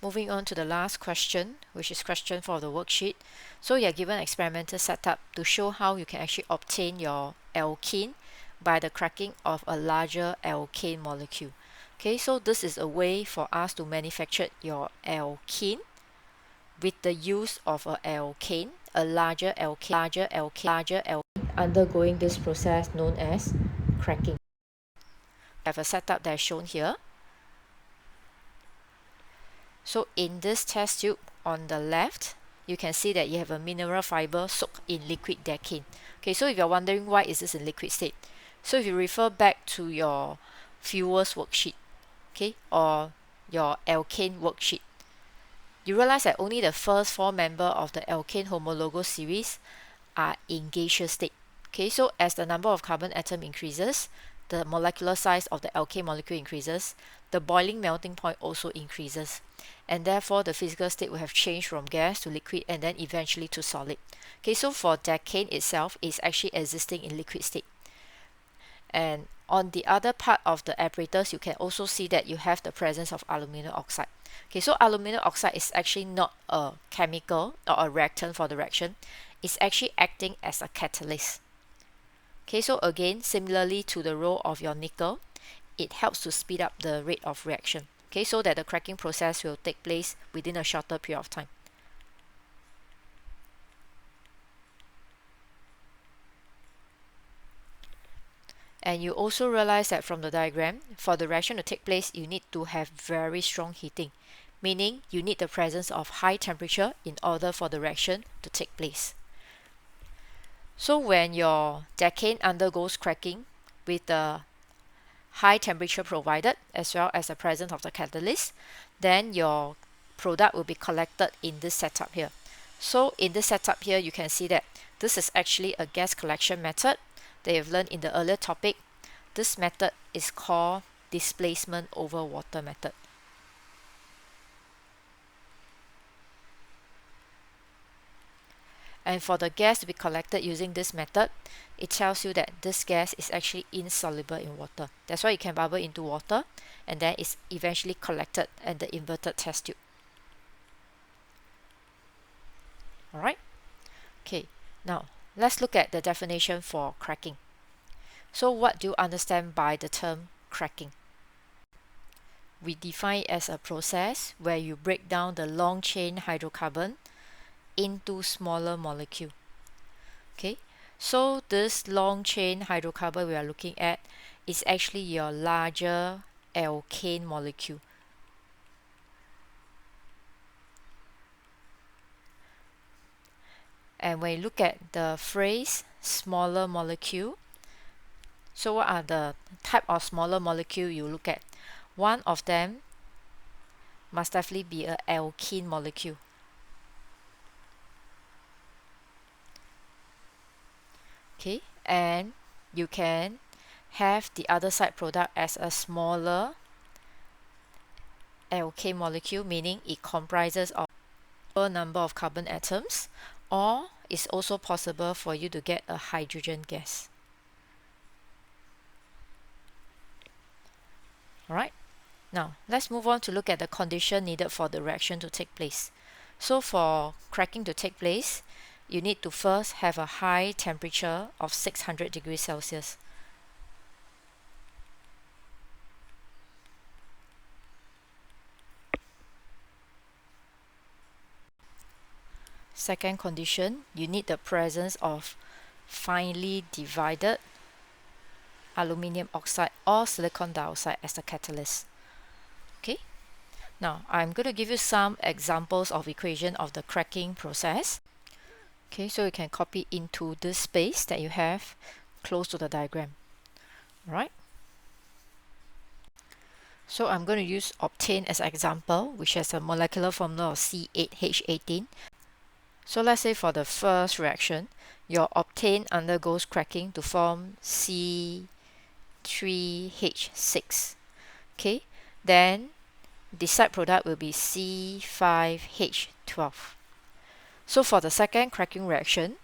Moving on to the last question, which is question 4 of the worksheet. So you're given an experimental setup to show how you can actually obtain your alkene by the cracking of a larger alkane molecule. Okay, so this is a way for us to manufacture your alkene with the use of a alkane, a larger alkane undergoing this process known as cracking. I have a setup that is shown here. So in this test tube on the left, you can see that you have a mineral fiber soaked in liquid decane. Okay, so if you're wondering why is this in liquid state, so if you refer back to your fuels worksheet, okay, or your alkane worksheet, you realize that only the first 4 members of the alkane homologous series are in gaseous state. Okay, so as the number of carbon atom increases, the molecular size of the alkane molecule increases, the boiling melting point also increases, and therefore the physical state will have changed from gas to liquid and then eventually to solid. Okay, so for decane itself is actually existing in liquid state. And on the other part of the apparatus, you can also see that you have the presence of aluminum oxide. Okay, so aluminum oxide is actually not a chemical or a reactant for the reaction. It's actually acting as a catalyst. Okay, so again, similarly to the role of your nickel, it helps to speed up the rate of reaction. Okay, so that the cracking process will take place within a shorter period of time. And you also realize that from the diagram, for the reaction to take place, you need to have very strong heating, meaning you need the presence of high temperature in order for the reaction to take place. So when your decane undergoes cracking with the high temperature provided as well as the presence of the catalyst, then your product will be collected in this setup here. So in this setup here, you can see that this is actually a gas collection method that you've learned in the earlier topic. This method is called displacement over water method. And for the gas to be collected using this method, it tells you that this gas is actually insoluble in water. That's why it can bubble into water and then it's eventually collected in the inverted test tube. Alright, okay, now let's look at the definition for cracking. So what do you understand by the term cracking? We define it as a process where you break down the long chain hydrocarbon into smaller molecule. Okay, so this long chain hydrocarbon we are looking at is actually your larger alkane molecule. And when you look at the phrase smaller molecule, so what are the type of smaller molecule you look at? One of them must definitely be an alkene molecule. Okay, and you can have the other side product as a smaller alkane molecule, meaning it comprises of a number of carbon atoms, or it's also possible for you to get a hydrogen gas. Alright, now let's move on to look at the condition needed for the reaction to take place. So for cracking to take place, you need to first have a high temperature of 600 degrees Celsius. Second condition, you need the presence of finely divided aluminium oxide or silicon dioxide as the catalyst. Okay, now I'm going to give you some examples of equation of the cracking process. Okay, so you can copy into this space that you have close to the diagram. Alright, so I'm going to use octane as an example, which has a molecular formula of C8H18. So let's say for the first reaction, your octane undergoes cracking to form C3H6. Okay, then the side product will be C5H12. So for the second cracking reaction,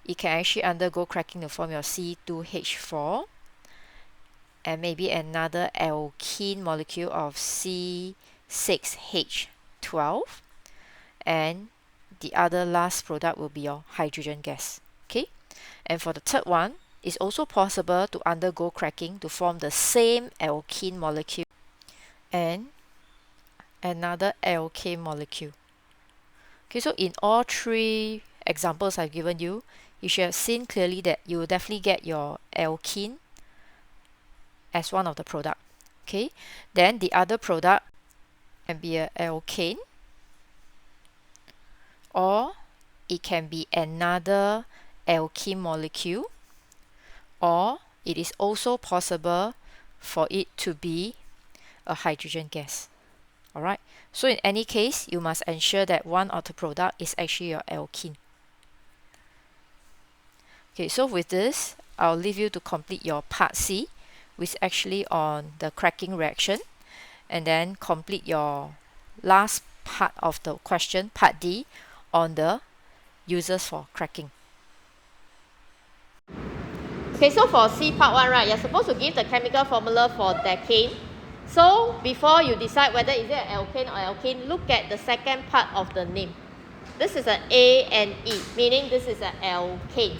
it can actually undergo cracking to form your C2H4 and maybe another alkene molecule of C C6H12, and the other last product will be your hydrogen gas. Okay, and for the third one, it's also possible to undergo cracking to form the same alkene molecule and another alkane molecule. Okay, so in all three examples I've given you, you should have seen clearly that you will definitely get your alkene as one of the product. Okay, then the other product can be an alkane, or it can be another alkene molecule, or it is also possible for it to be a hydrogen gas. Alright, so in any case, you must ensure that one of the product is actually your alkene. Okay, so with this, I'll leave you to complete your part C, which is actually on the cracking reaction, and then complete your last part of the question, part D, on the uses for cracking. Okay, so for C part 1, right, you're supposed to give the chemical formula for decane. So before you decide whether is it an alkane or alkene, look at the second part of the name. This is an A and E, meaning this is an alkane.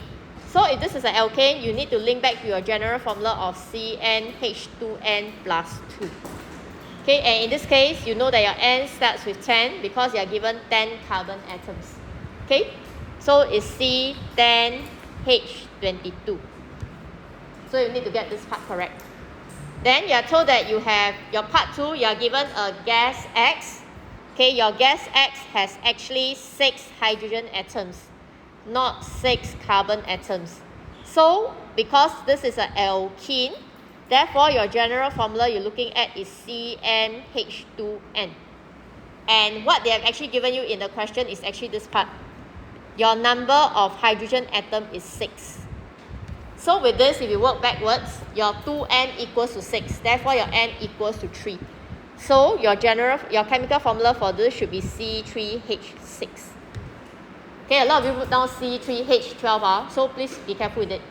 So if this is an alkane, you need to link back to your general formula of CnH2n plus 2. Okay, and in this case, you know that your N starts with 10 because you are given 10 carbon atoms. Okay, so it's C10H22. So you need to get this part correct. Then you are told that you have your part 2, you are given a gas X. Okay, your gas X has actually 6 hydrogen atoms, not 6 carbon atoms. So because this is an alkene, therefore your general formula you're looking at is CnH2n. And what they have actually given you in the question is actually this part. Your number of hydrogen atom is 6. So with this, if you work backwards, your 2n equals to 6. Therefore, your n equals to 3. So your chemical formula for this should be C3H6. Okay, a lot of you put down C3H12, so please be careful with it.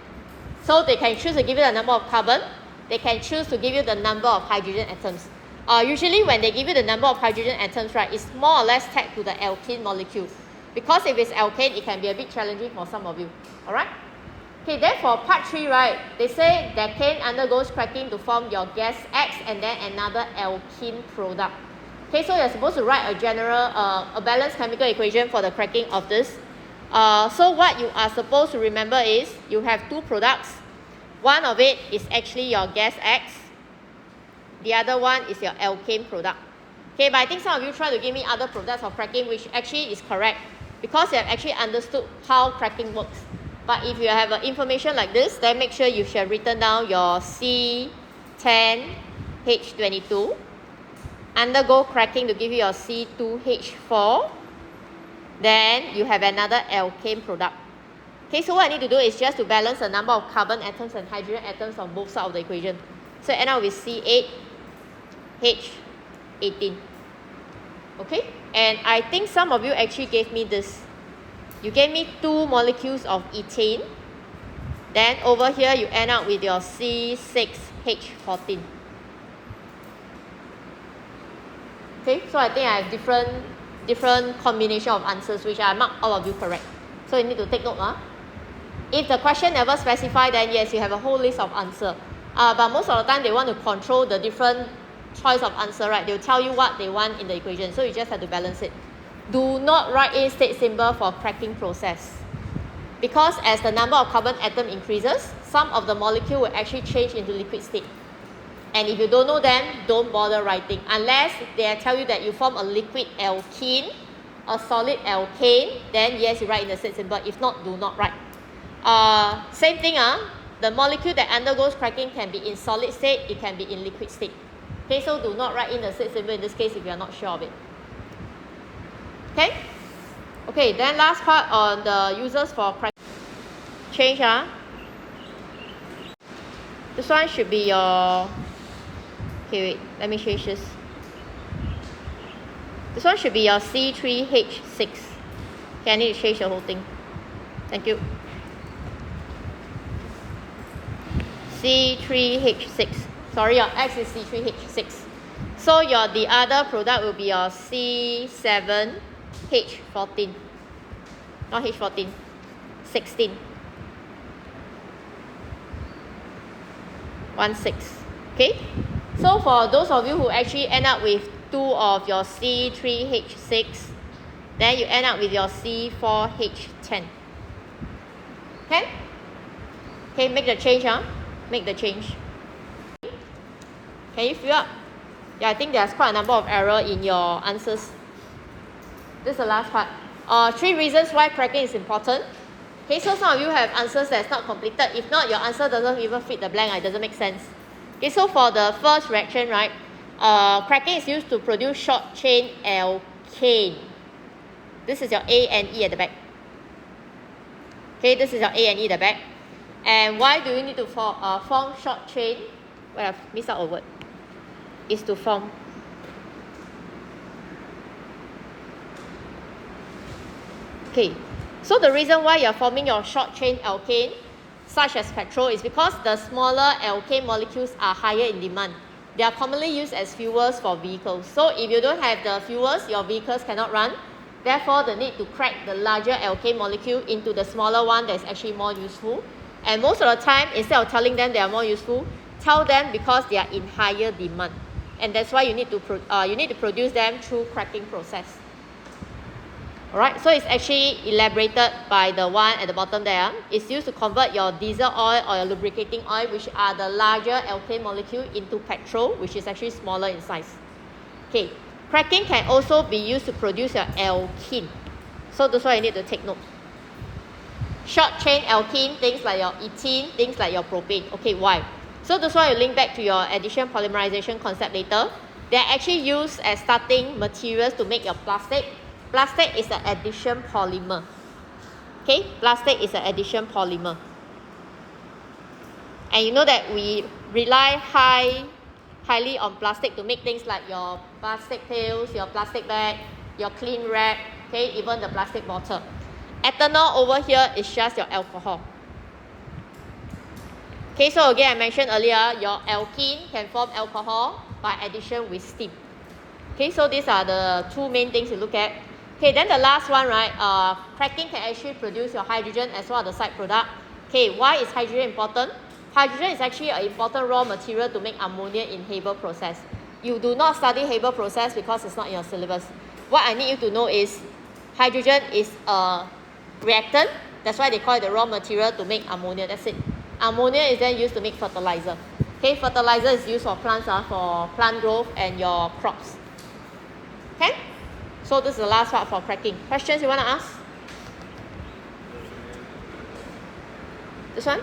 So they can choose to give you the number of carbon. They can choose to give you the number of hydrogen atoms. Usually when they give you the number of hydrogen atoms, right, it's more or less tagged to the alkene molecule. Because if it's alkane, it can be a bit challenging for some of you. Alright? Okay, then for part 3, right, they say decane undergoes cracking to form your gas X and then another alkene product. Okay, so you're supposed to write a general, a balanced chemical equation for the cracking of this. So what you are supposed to remember is you have 2 products. One of it is actually your gas X. The other one is your alkane product. Okay, but I think some of you try to give me other products of cracking, which actually is correct because you have actually understood how cracking works. But if you have information like this, then make sure you should have written down your C10H22, undergo cracking to give you your C2H4, then you have another alkane product. Okay, so what I need to do is just to balance the number of carbon atoms and hydrogen atoms on both sides of the equation. So I end up with C8H18. Okay, and I think some of you actually gave me this. You gave me 2 molecules of ethane. Then over here you end up with your C6H14. Okay, so I think I have different combination of answers which I marked all of you correct. So you need to take note. If the question never specify, then yes, you have a whole list of answer. But most of the time they want to control the different choice of answer, right? They'll tell you what they want in the equation. So you just have to balance it. Do not write in state symbol for cracking process. Because as the number of carbon atom increases, some of the molecule will actually change into liquid state. And if you don't know them, don't bother writing. Unless they tell you that you form a liquid alkene, a solid alkane, then yes, you write in the state symbol. If not, do not write. Same thing, the molecule that undergoes cracking can be in solid state, it can be in liquid state. Okay, so do not write in the state symbol in this case if you are not sure of it. Okay? Okay, then last part on the uses for cracking. Change, This one should be your... Okay, wait, let me change this. This one should be your C3H6. Okay, I need to change the whole thing. Thank you. C3H6. Sorry, your X is C3H6. So the other product will be your C7H14. Not H14, 16. 16. Okay? So for those of you who actually end up with 2 of your C3H6, then you end up with your C4H10. Okay? Okay, make the change, Make the change. Can you fill up? Yeah, I think there's quite a number of errors in your answers. This is the last part. 3 reasons why cracking is important. Okay, so some of you have answers that's not completed. If not, your answer doesn't even fit the blank. It doesn't make sense. Okay, so for the first reaction, right, cracking is used to produce short chain alkane. This is your A and E at the back. Okay, this is your A and E at the back. And why do you need to form short chain? Well, I've missed out a word. Is to form. Okay, so the reason why you're forming your short chain alkane, such as petrol, is because the smaller alkane molecules are higher in demand. They are commonly used as fuels for vehicles. So if you don't have the fuels, your vehicles cannot run. Therefore, the need to crack the larger alkane molecule into the smaller one that's actually more useful. And most of the time, instead of telling them they are more useful, tell them because they are in higher demand. And that's why you need to produce them through cracking process. Alright, so it's actually elaborated by the one at the bottom there. It's used to convert your diesel oil or your lubricating oil, which are the larger alkane molecule, into petrol, which is actually smaller in size. Okay, cracking can also be used to produce your alkene. So that's why you need to take note. Short chain alkene, things like your ethene, things like your propane. Okay, why? So that's why you link back to your addition polymerization concept later. They're actually used as starting materials to make your plastic. Plastic is an addition polymer. Okay, plastic is an addition polymer. And you know that we rely highly on plastic to make things like your plastic pails, your plastic bag, your clean wrap, okay, even the plastic bottle. Ethanol over here is just your alcohol. Okay, so again, I mentioned earlier, your alkene can form alcohol by addition with steam. Okay, so these are the 2 main things you look at. Okay, then the last one, right, cracking can actually produce your hydrogen as well as the side product. Okay, why is hydrogen important? Hydrogen is actually an important raw material to make ammonia in Haber process. You do not study Haber process because it's not in your syllabus. What I need you to know is hydrogen is a reactant. That's why they call it the raw material to make ammonia. That's it. Ammonia is then used to make fertilizer. Okay, fertilizer is used for plants, for plant growth and your crops. Okay, so this is the last part for cracking. Questions you want to ask? This one?